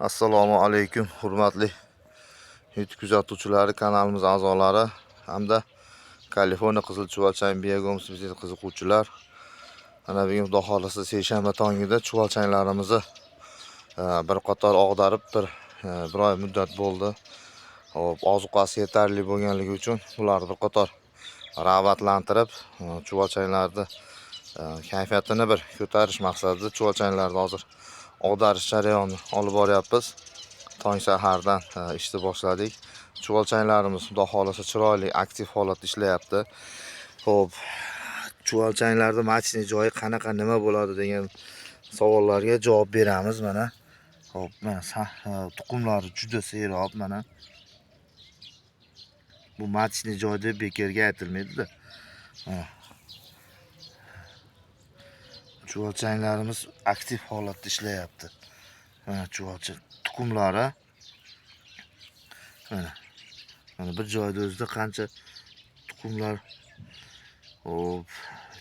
Assalomu alaykum, hurmatli YouTube kuzatuvchilari, kanalimiz a'zolari hamda Kaliforniya qizil-chuvalchang biogomuz bizga qiziquvchilar. Mana bugun Xudo xolisa seshanba tongida chuvalchanglarimizni bir qator og'darib bir oy muddat bo'ldi. Hop, ozuqasi yetarli bo'lganligi uchun ularni bir qator rag'batlantirib, chuvalchanglarni kayfiyatini bir ko'tarish maqsadida chuvalchanglarni hozir og'darish jarayonini olib boryapmiz. Tong sahardan ishni boshladik. Chuvalchanglarimiz Xudo xolisa chiroyli, aktiv holatda ishlayapti. Xo'p, chuvalchanglarda machni joyi qanaqa, nima bo'ladi degan savollarga javob beramiz mana. Xo'p, mana tuxumlari juda serob mana. Bu machni joy deb bekorga aytilmaydi-da. Chuvalchanglarimiz aktiv holatda ishlayapti. Mana chuvalchang tuxumlari mana bir joyda o'zida qancha tuxumlar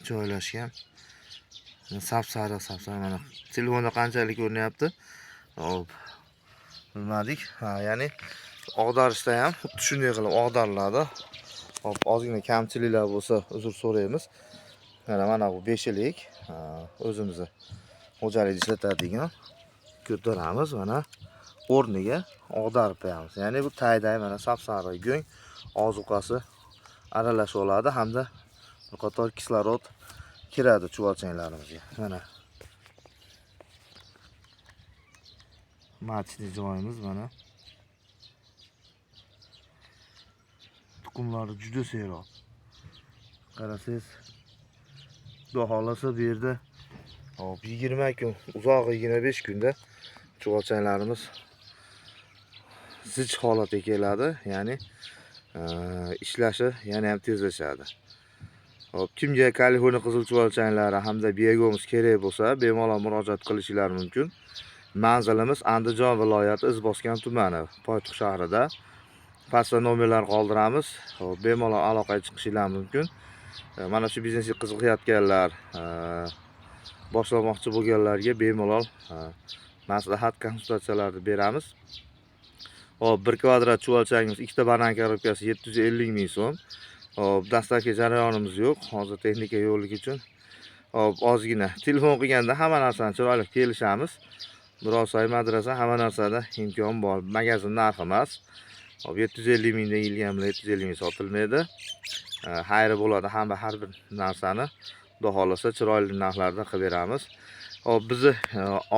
joylashgan. Sap-sariq mana telefonda qanchalik ko'rinyapti. Hop, bilmadik. Ya'ni og'darishda ham xuddi shunday qilib og'dariladi. Hop, ozgina kamchiliklar bo'lsa uzr so'raymiz. Mana bu 5 yillik o'zimizni xo'jalik ishlatadigan ko'taramiz, mana o'rniga og'darib qo'yamiz. Ya'ni bu tayday mana sap-sariq go'ng ozuqasi aralashib oladi hamda bir qator kislorod kiradi chuvalchanglarimizga. Mana machni joyimiz mana. Tuxumlari juda serob. Qarasangiz, Xudo xolasa bu yerda 20 kun, uzog'i 25 kunda chuvalchanglarimiz zich holatga keladi. Ya'ni ishlashi yana ham tezlashadi. Hop, kimga Kaliforniya qizil chuvalchanglari hamda biogomuz kerak bo'lsa, bemalol murojaat qilishingiz mumkin. Manzilimiz Andijon viloyati Izboskan tumani, poytaxt shahrida. Pastda nomerlar qoldiramiz. Hop, bemalol aloqaga chiqishingiz mumkin. Mana shu biznesga qiziqayotganlar, boshlamoqchi bo'lganlarga bemalol maslahat, konsultatsiyalarni beramiz. Hop, 1 kvadrat chuvalchangimiz, 2 ta banan korobkasi 750 ming so'm. Hop, dastlabki jarayonimiz yo'q, hozir texnika yo'qligi uchun. Hop, ozgina telefon qilganda hamma narsani chiroyli kelishamiz. Biroz soy madrasa, hamma narsada imkon bor. Magazin narxi emas. Hop, 750 ming deyilgan bilan 750 ming sotilmaydi. Xayri bo'ladi, har bir narsani Xudo xolasa chiroyli narxlarda qilib beramiz. Hop, bizni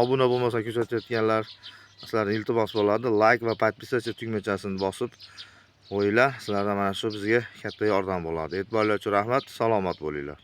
obuna bo'lmasa ko'rsatayotganlar sizlardan iltimos bo'ladi, like va podpisatsiya tugmachasini bosib qo'yinglar. Sizlardan mana shu bizga katta yordam bo'ladi. E'tiborlar uchun rahmat, salomat bo'linglar.